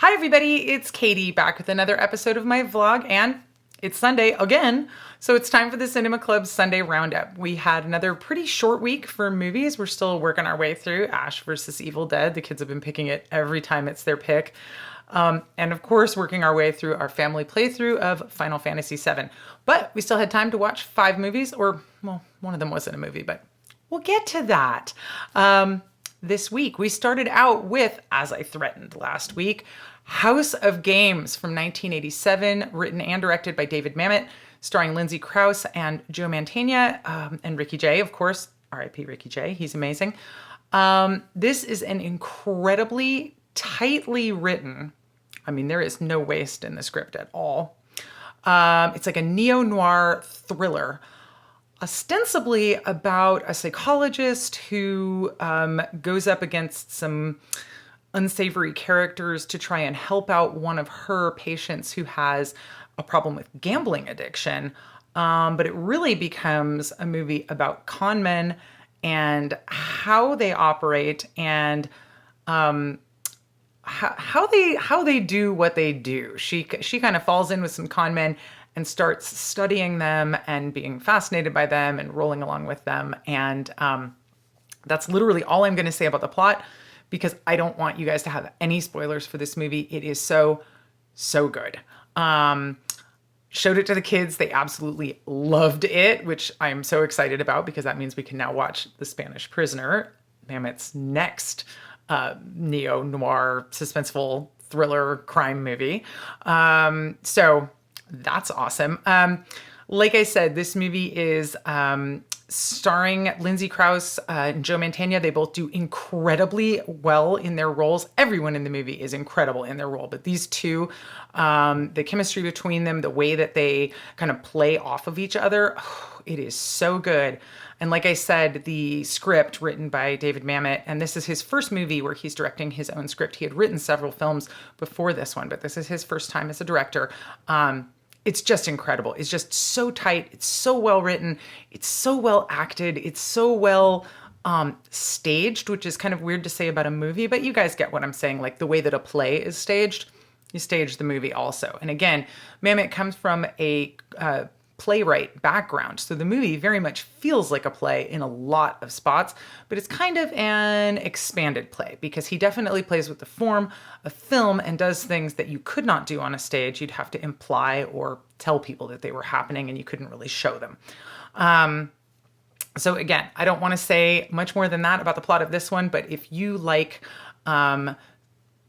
Hi everybody, it's Katie back with another episode of my vlog, and it's Sunday again, so it's time for the Cinema Club Sunday Roundup. We had another pretty short week for movies. We're still working our way through Ash vs. Evil Dead. The kids have been picking it every time it's their pick. And of course, working our way through our family playthrough of Final Fantasy VII. But we still had time to watch 5 movies, or, well, one of them wasn't a movie, but we'll get to that. This week, we started out with, as I threatened last week, House of Games from 1987, written and directed by David Mamet, starring Lindsay Krause and Joe Mantegna, and Ricky Jay, of course. R.I.P. Ricky Jay, he's amazing. This is an incredibly tightly written, I mean, there is no waste in the script at all. It's like a neo-noir thriller, ostensibly about a psychologist who goes up against some unsavory characters to try and help out one of her patients who has a problem with gambling addiction. But it really becomes a movie about con men and how they operate and how they do what they do. She kind of falls in with some con men and starts studying them and being fascinated by them and rolling along with them. And that's literally all I'm going to say about the plot, because I don't want you guys to have any spoilers for this movie. It is so good. Showed it to the kids. They absolutely loved it, which I'm so excited about because that means we can now watch The Spanish Prisoner, Mamet's next neo-noir, suspenseful thriller crime movie. So that's awesome. Like I said, this movie is starring Lindsay Krause and Joe Mantegna. They both do incredibly well in their roles. Everyone in the movie is incredible in their role, but these two, the chemistry between them, the way that they kind of play off of each other, it is so good. And like I said, the script written by David Mamet, and this is his first movie where he's directing his own script. He had written several films before this one, but this is his first time as a director. It's just incredible. It's just so tight. It's so well written. It's so well acted. It's so well staged, which is kind of weird to say about a movie, but you guys get what I'm saying. Like the way that a play is staged, you stage the movie also. And again, Mamet comes from a playwright background, so the movie very much feels like a play in a lot of spots, but it's kind of an expanded play because he definitely plays with the form of film and does things that you could not do on a stage. You'd have to imply or tell people that they were happening and you couldn't really show them. So again, I don't want to say much more than that about the plot of this one, but if you like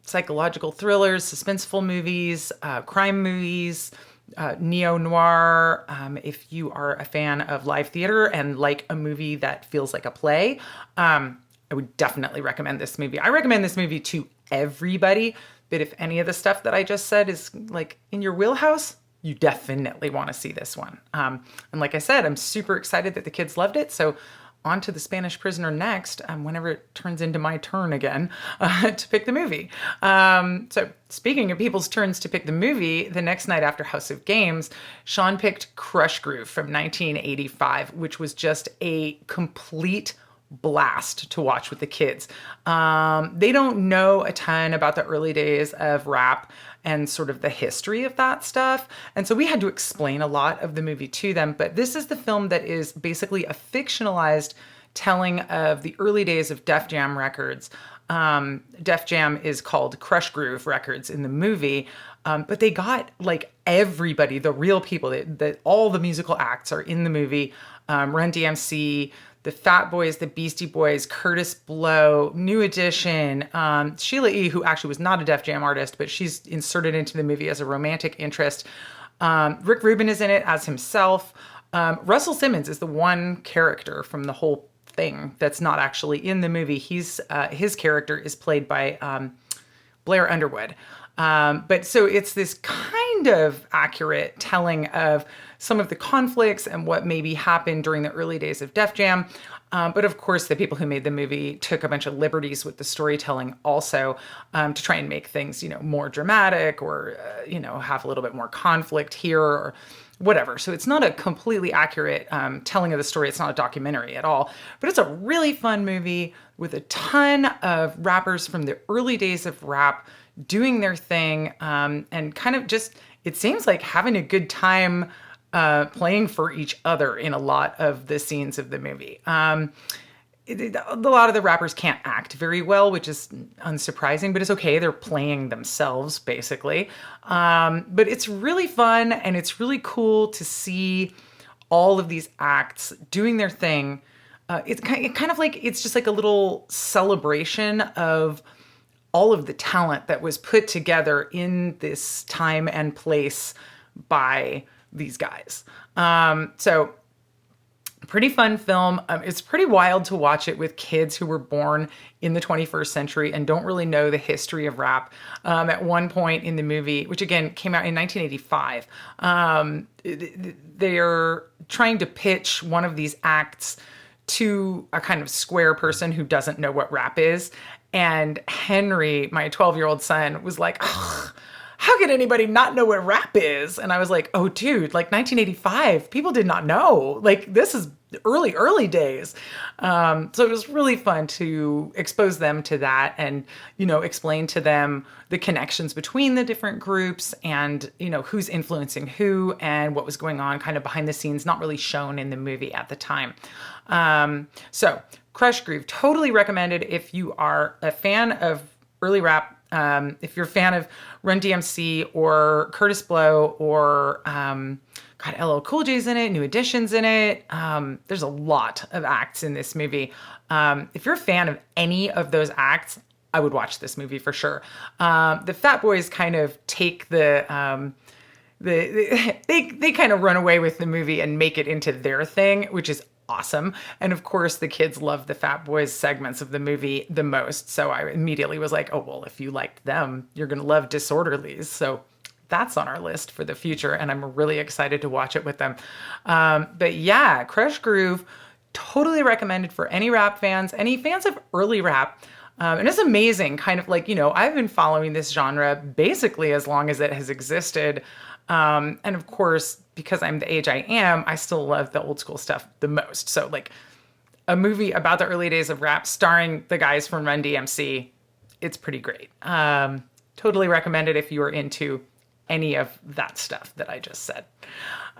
psychological thrillers, suspenseful movies, crime movies, neo-noir, if you are a fan of live theater and like a movie that feels like a play, I would definitely recommend this movie. I recommend this movie to everybody, but if any of the stuff that I just said is like in your wheelhouse, you definitely want to see this one. And like I said, I'm super excited that the kids loved it, so on to The Spanish Prisoner next, whenever it turns into my turn again to pick the movie. So speaking of people's turns to pick the movie, the next night after House of Games, Sean picked Krush Groove from 1985, which was just a complete blast to watch with the kids. They don't know a ton about the early days of rap and sort of the history of that stuff. And so we had to explain a lot of the movie to them. But this is the film that is basically a fictionalized telling of the early days of Def Jam Records. Def Jam is called Krush Groove Records in the movie. But they got like everybody, the real people, that all the musical acts are in the movie. Run DMC, the Fat Boys, the Beastie Boys, Curtis Blow, New Edition, Sheila E., who actually was not a Def Jam artist, but she's inserted into the movie as a romantic interest. Rick Rubin is in it as himself. Russell Simmons is the one character from the whole thing that's not actually in the movie. His character is played by Blair Underwood. But so it's this kind of accurate telling of some of the conflicts and what maybe happened during the early days of Def Jam. But of course, the people who made the movie took a bunch of liberties with the storytelling also to try and make things, more dramatic or, have a little bit more conflict here or whatever. So it's not a completely accurate telling of the story. It's not a documentary at all, but it's a really fun movie with a ton of rappers from the early days of rap doing their thing, and kind of just, it seems like having a good time playing for each other in a lot of the scenes of the movie. A lot of the rappers can't act very well, which is unsurprising, but it's okay. They're playing themselves, basically. But it's really fun, and it's really cool to see all of these acts doing their thing. It's kind of like, it's just like a little celebration of all of the talent that was put together in this time and place by these guys. So pretty fun film. It's pretty wild to watch it with kids who were born in the 21st century and don't really know the history of rap. At one point in the movie, which again came out in 1985, they're trying to pitch one of these acts to a kind of square person who doesn't know what rap is. And Henry, my 12-year-old son, was like, ugh, how could anybody not know what rap is? And I was like, oh, dude, like 1985, people did not know. Like, this is early days. So it was really fun to expose them to that and, explain to them the connections between the different groups and, who's influencing who and what was going on kind of behind the scenes, not really shown in the movie at the time. So Krush Groove, totally recommended if you are a fan of early rap. If you're a fan of Run DMC or Curtis Blow or LL Cool J's in it, New Edition's in it. There's a lot of acts in this movie. If you're a fan of any of those acts, I would watch this movie for sure. The Fat Boys kind of take they kind of run away with the movie and make it into their thing, which is awesome. And of course, the kids love the Fat Boys segments of the movie the most. So I immediately was like, oh, well, if you liked them, you're going to love Disorderlies. So that's on our list for the future. And I'm really excited to watch it with them. But yeah, Krush Groove, totally recommended for any rap fans, any fans of early rap. And it's amazing, kind of like, I've been following this genre basically as long as it has existed. And of course, because I'm the age I am, I still love the old school stuff the most. So like a movie about the early days of rap starring the guys from Run DMC, it's pretty great. Totally recommend it if you are into any of that stuff that I just said.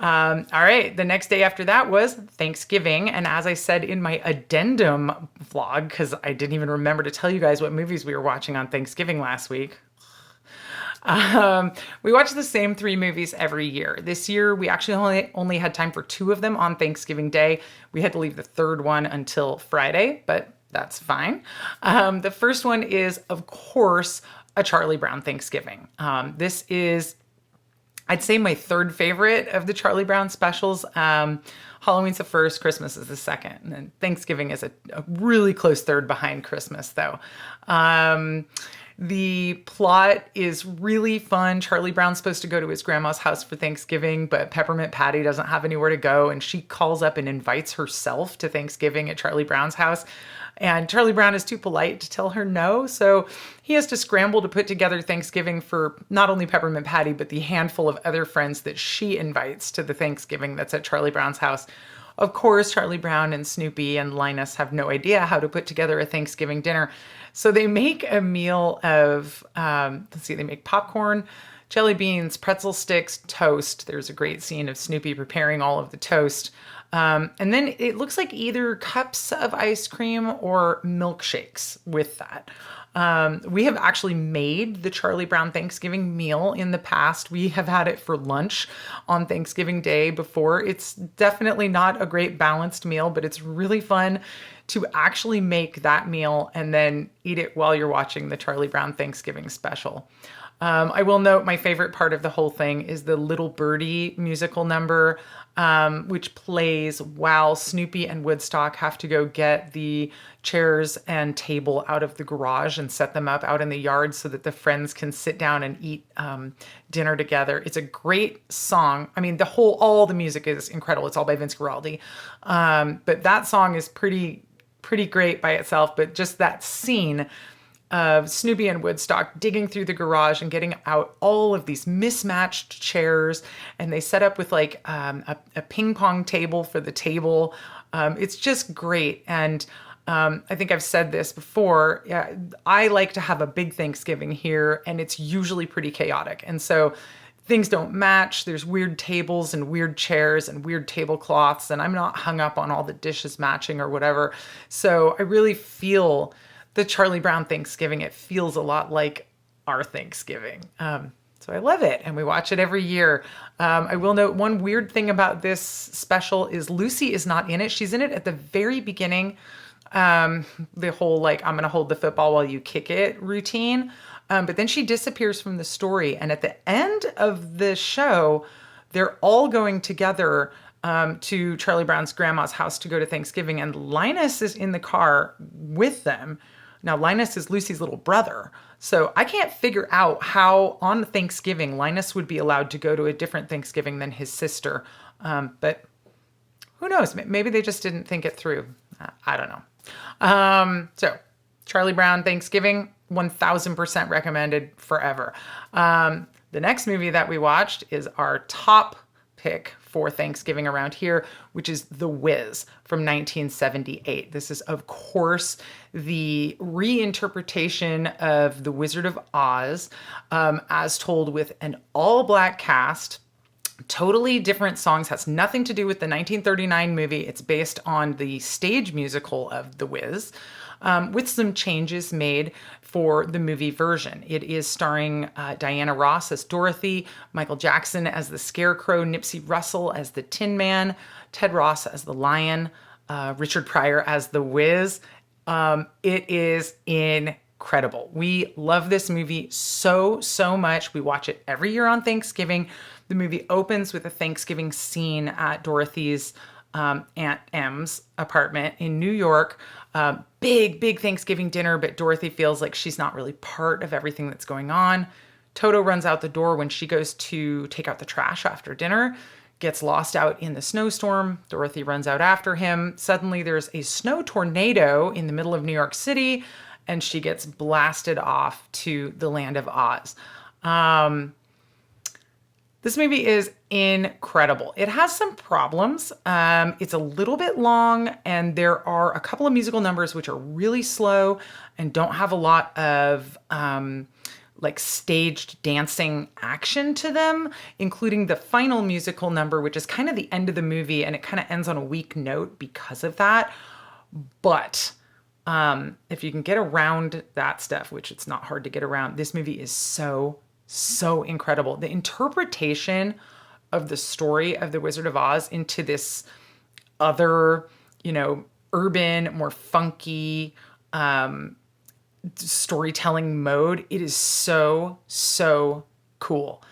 All right. The next day after that was Thanksgiving. And as I said in my addendum vlog, because I didn't even remember to tell you guys what movies we were watching on Thanksgiving last week. We watch the same 3 movies every year. This year, we actually only had time for 2 of them on Thanksgiving Day. We had to leave the 3rd one until Friday, but that's fine. The first one is, of course, A Charlie Brown Thanksgiving. This is, I'd say, my 3rd favorite of the Charlie Brown specials. Halloween's the 1st, Christmas is the 2nd, and then Thanksgiving is a really close 3rd behind Christmas, though. The plot is really fun. Charlie Brown's supposed to go to his grandma's house for Thanksgiving, but Peppermint Patty doesn't have anywhere to go, and she calls up and invites herself to Thanksgiving at Charlie Brown's house. And Charlie Brown is too polite to tell her no, so he has to scramble to put together Thanksgiving for not only Peppermint Patty, but the handful of other friends that she invites to the Thanksgiving that's at Charlie Brown's house. Of course, Charlie Brown and Snoopy and Linus have no idea how to put together a Thanksgiving dinner. So they make a meal of, they make popcorn, jelly beans, pretzel sticks, toast. There's a great scene of Snoopy preparing all of the toast. And then it looks like either cups of ice cream or milkshakes with that. We have actually made the Charlie Brown Thanksgiving meal in the past. We have had it for lunch on Thanksgiving Day before. It's definitely not a great balanced meal, but it's really fun to actually make that meal and then eat it while you're watching the Charlie Brown Thanksgiving special. I will note my favorite part of the whole thing is the Little Birdie musical number, which plays while Snoopy and Woodstock have to go get the chairs and table out of the garage and set them up out in the yard so that the friends can sit down and eat dinner together. It's a great song. I mean, all the music is incredible. It's all by Vince Guaraldi. But that song is pretty great by itself. But just that scene of Snoopy and Woodstock digging through the garage and getting out all of these mismatched chairs, and they set up with like a ping pong table for the table. It's just great. And I think I've said this before. Yeah, I like to have a big Thanksgiving here, and it's usually pretty chaotic. And so things don't match. There's weird tables and weird chairs and weird tablecloths, and I'm not hung up on all the dishes matching or whatever. So I really feel the Charlie Brown Thanksgiving. It feels a lot like our Thanksgiving. So I love it, and we watch it every year. I will note one weird thing about this special is Lucy is not in it. She's in it at the very beginning. The whole like, I'm going to hold the football while you kick it routine. But then she disappears from the story. And at the end of the show, they're all going together to Charlie Brown's grandma's house to go to Thanksgiving. And Linus is in the car with them. Now, Linus is Lucy's little brother. So I can't figure out how on Thanksgiving Linus would be allowed to go to a different Thanksgiving than his sister. But who knows? Maybe they just didn't think it through. I don't know. So Charlie Brown Thanksgiving, 1000% recommended forever. The next movie that we watched is our top pick for Thanksgiving around here, which is The Wiz from 1978. This is, of course, the reinterpretation of The Wizard of Oz, as told with an all-black cast. Totally different songs, has nothing to do with the 1939 movie. It's based on the stage musical of The Wiz, with some changes made for the movie version. It is starring Diana Ross as Dorothy, Michael Jackson as the Scarecrow, Nipsey Russell as the Tin Man, Ted Ross as the Lion, Richard Pryor as the Wiz. It is incredible. We love this movie so much. We watch it every year on Thanksgiving. The movie opens with a Thanksgiving scene at Dorothy's Aunt M's apartment in New York. Big Thanksgiving dinner, but Dorothy feels like she's not really part of everything that's going on. Toto runs out the door when she goes to take out the trash after dinner, gets lost out in the snowstorm. Dorothy runs out after him. Suddenly there's a snow tornado in the middle of New York City, and she gets blasted off to the land of Oz. This movie is incredible. It has some problems. It's a little bit long, and there are a couple of musical numbers which are really slow and don't have a lot of like staged dancing action to them, including the final musical number, which is kind of the end of the movie, and it kind of ends on a weak note because of that. But if you can get around that stuff, which it's not hard to get around, this movie is so incredible. The interpretation of the story of The Wizard of Oz into this other, urban, more funky storytelling mode, it is so cool.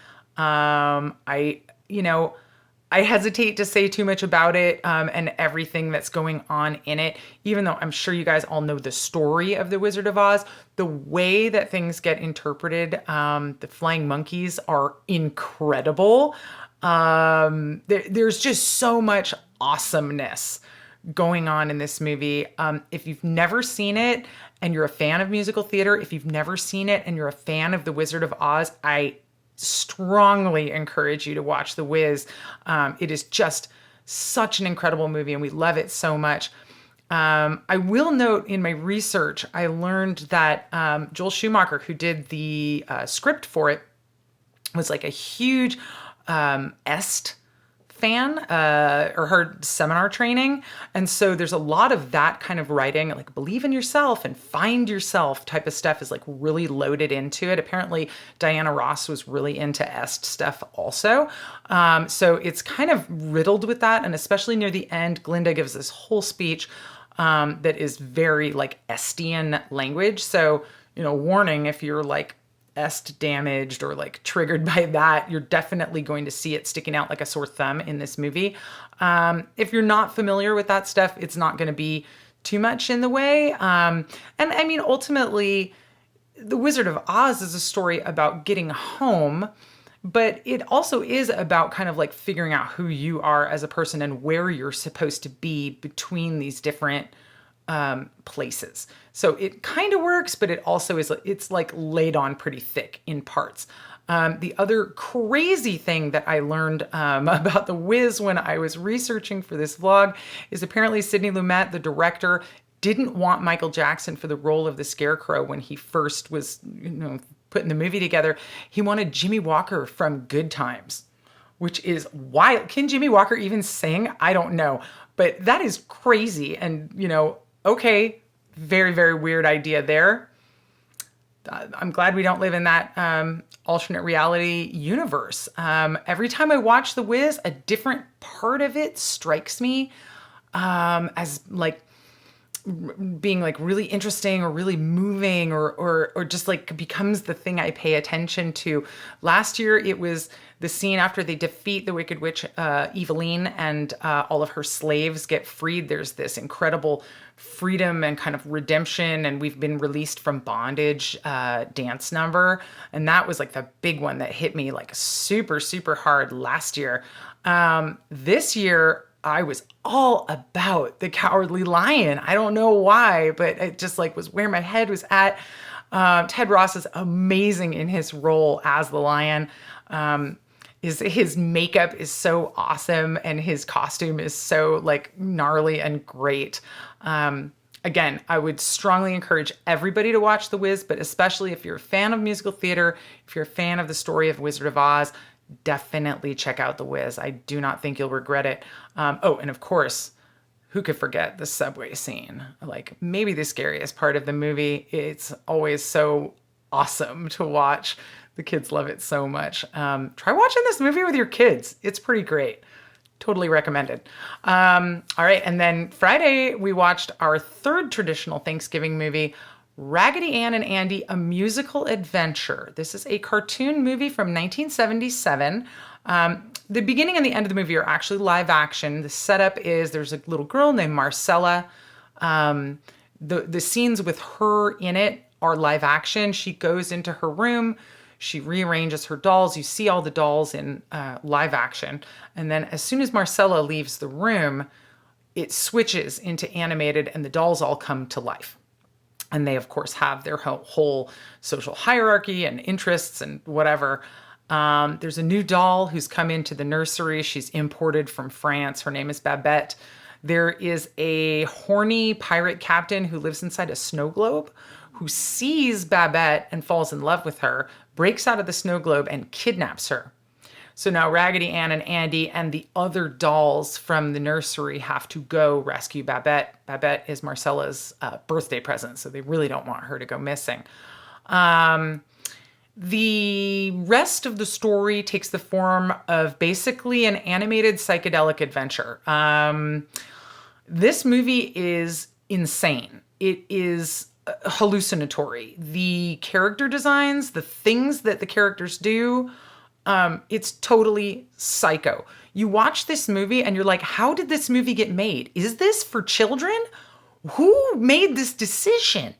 I hesitate to say too much about it and everything that's going on in it, even though I'm sure you guys all know the story of The Wizard of Oz. The way that things get interpreted, the flying monkeys are incredible. There's just so much awesomeness going on in this movie. If you've never seen it and you're a fan of musical theater, if you've never seen it and you're a fan of The Wizard of Oz, I strongly encourage you to watch The Wiz. It is just such an incredible movie, and we love it so much. I will note in my research, I learned that Joel Schumacher, who did the script for it, was like a huge Est fan or heard seminar training. And so there's a lot of that kind of writing, like believe in yourself and find yourself type of stuff is like really loaded into it. Apparently Diana Ross was really into Est stuff also. So it's kind of riddled with that. And especially near the end, Glinda gives this whole speech that is very like Estian language. So, warning, if you're like Est damaged or like triggered by that, you're definitely going to see it sticking out like a sore thumb in this movie. If you're not familiar with that stuff, it's not going to be too much in the way. And I mean, ultimately, The Wizard of Oz is a story about getting home, but it also is about kind of like figuring out who you are as a person and where you're supposed to be between these different places. So it kind of works, but it also is, it's like laid on pretty thick in parts. The other crazy thing that I learned about The Wiz when I was researching for this vlog is apparently Sidney Lumet, the director, didn't want Michael Jackson for the role of the Scarecrow when he first was, putting the movie together. He wanted Jimmy Walker from Good Times, which is wild. Can Jimmy Walker even sing? I don't know. But that is crazy. And, okay, very, very weird idea there. I'm glad we don't live in that alternate reality universe. Every time I watch The Wiz, a different part of it strikes me as like being like really interesting or really moving or just like becomes the thing I pay attention to. Last year, it was the scene after they defeat the Wicked Witch, Eveline, and all of her slaves get freed. There's this incredible freedom and kind of redemption, and we've been released from bondage dance number. And that was like the big one that hit me like super, super hard last year. This year, I was all about the Cowardly Lion. I don't know why, but it just like was where my head was at. Ted Ross is amazing in his role as the lion. His makeup is so awesome and his costume is so like gnarly and great. Again, I would strongly encourage everybody to watch The Wiz, but especially if you're a fan of musical theater, if you're a fan of the story of Wizard of Oz, definitely check out The Wiz. I do not think you'll regret it. And of course, who could forget the subway scene? Like maybe the scariest part of the movie. It's always so awesome to watch. The kids love it so much. Try watching this movie with your kids. It's pretty great. Totally recommended. All right. And then Friday, we watched our third traditional Thanksgiving movie, Raggedy Ann and Andy, A Musical Adventure. This is a cartoon movie from 1977. The beginning and the end of the movie are actually live action. The setup is there's a little girl named Marcella. The scenes with her in it are live action. She goes into her room. She rearranges her dolls. You see all the dolls in live action. And then as soon as Marcella leaves the room, it switches into animated and the dolls all come to life. And they, of course, have their whole social hierarchy and interests and whatever. There's a new doll who's come into the nursery. She's imported from France. Her name is Babette. There is a horny pirate captain who lives inside a snow globe who sees Babette and falls in love with her, breaks out of the snow globe and kidnaps her. So now Raggedy Ann and Andy and the other dolls from the nursery have to go rescue Babette. Babette is Marcella's birthday present, so they really don't want her to go missing. The rest of the story takes the form of basically an animated psychedelic adventure. This movie is insane. It is hallucinatory. The character designs, the things that the characters do, it's totally psycho. You watch this movie and you're like, how did this movie get made? Is this for children? Who made this decision?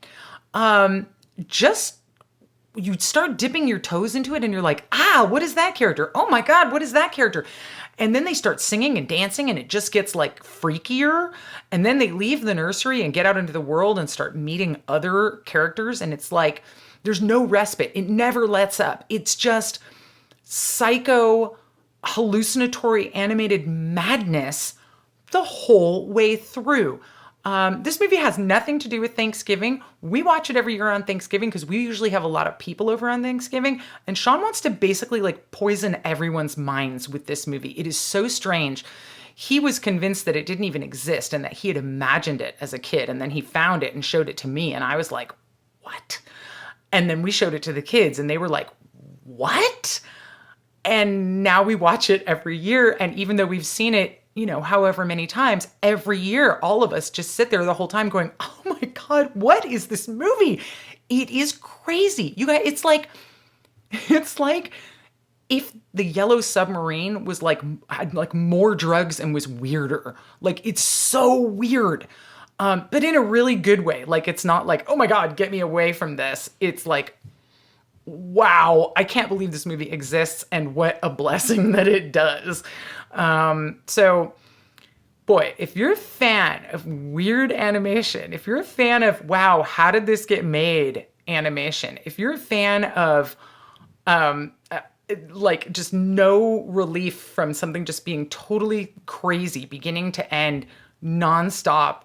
You start dipping your toes into it and you're like, what is that character? Oh my God, what is that character? And then they start singing and dancing and it just gets like freakier. And then they leave the nursery and get out into the world and start meeting other characters. And it's like, there's no respite. It never lets up. It's just psycho, hallucinatory, animated madness the whole way through. This movie has nothing to do with Thanksgiving. We watch it every year on Thanksgiving because we usually have a lot of people over on Thanksgiving. And Sean wants to basically like poison everyone's minds with this movie. It is so strange. He was convinced that it didn't even exist and that he had imagined it as a kid. And then he found it and showed it to me. And I was like, what? And then we showed it to the kids and they were like, what? And now we watch it every year. And even though we've seen it, however many times, every year, all of us just sit there the whole time going, oh my God, what is this movie? It is crazy. You guys, it's like if the Yellow Submarine was had like more drugs and was weirder. Like it's so weird. But in a really good way. Like it's not like, oh my God, get me away from this. It's like, wow, I can't believe this movie exists and what a blessing that it does. So boy, if you're a fan of weird animation, if you're a fan of, wow, how did this get made animation? If you're a fan of, like just no relief from something just being totally crazy, beginning to end, nonstop,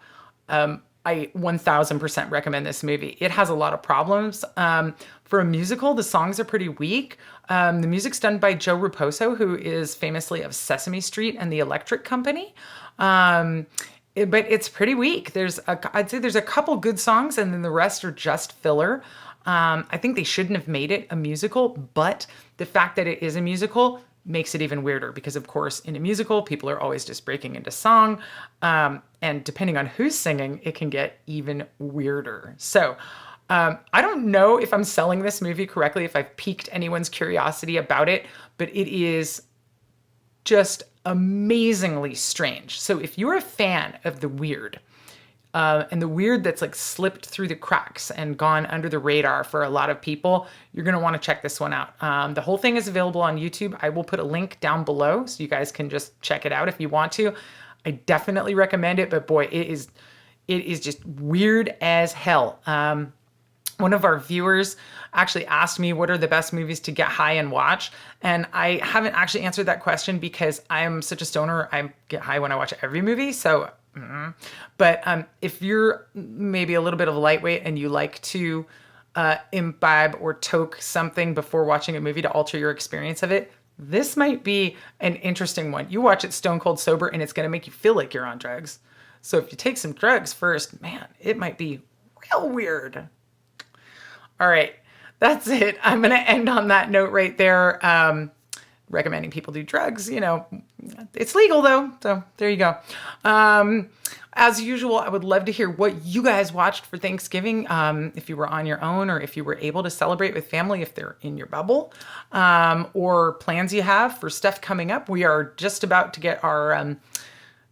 I 1000% recommend this movie. It has a lot of problems. For a musical, the songs are pretty weak. The music's done by Joe Raposo, who is famously of Sesame Street and the Electric Company. But it's pretty weak. I'd say there's a couple good songs, and then the rest are just filler. I think they shouldn't have made it a musical, but the fact that it is a musical makes it even weirder because, of course, in a musical, people are always just breaking into song. And depending on who's singing, it can get even weirder. So I don't know if I'm selling this movie correctly, if I've piqued anyone's curiosity about it, but it is just amazingly strange. So if you're a fan of the weird, and the weird that's like slipped through the cracks and gone under the radar for a lot of people, you're going to want to check this one out. The whole thing is available on YouTube. I will put a link down below so you guys can just check it out if you want to. I definitely recommend it, but boy, it is just weird as hell. One of our viewers actually asked me what are the best movies to get high and watch. And I haven't actually answered that question because I'm such a stoner. I get high when I watch every movie. So, but if you're maybe a little bit of a lightweight and you like to imbibe or toke something before watching a movie to alter your experience of it, this might be an interesting one. You watch it stone cold sober and it's going to make you feel like you're on drugs. So if you take some drugs first, man, it might be real weird. All right, that's it. I'm going to end on that note right there. Recommending people do drugs, it's legal though. So there you go. As usual, I would love to hear what you guys watched for Thanksgiving. If you were on your own or if you were able to celebrate with family, if they're in your bubble, or plans you have for stuff coming up. We are just about to get our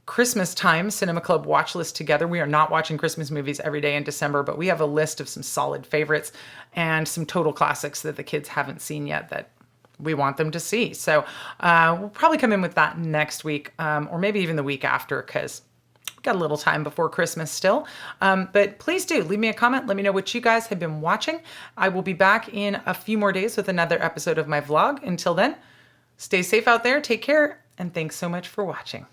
Christmas time Cinema Club watch list together. We are not watching Christmas movies every day in December, but we have a list of some solid favorites and some total classics that the kids haven't seen yet that we want them to see. So we'll probably come in with that next week, or maybe even the week after, because we've got a little time before Christmas still. But please do leave me a comment. Let me know what you guys have been watching. I will be back in a few more days with another episode of my vlog. Until then, stay safe out there, take care, and thanks so much for watching.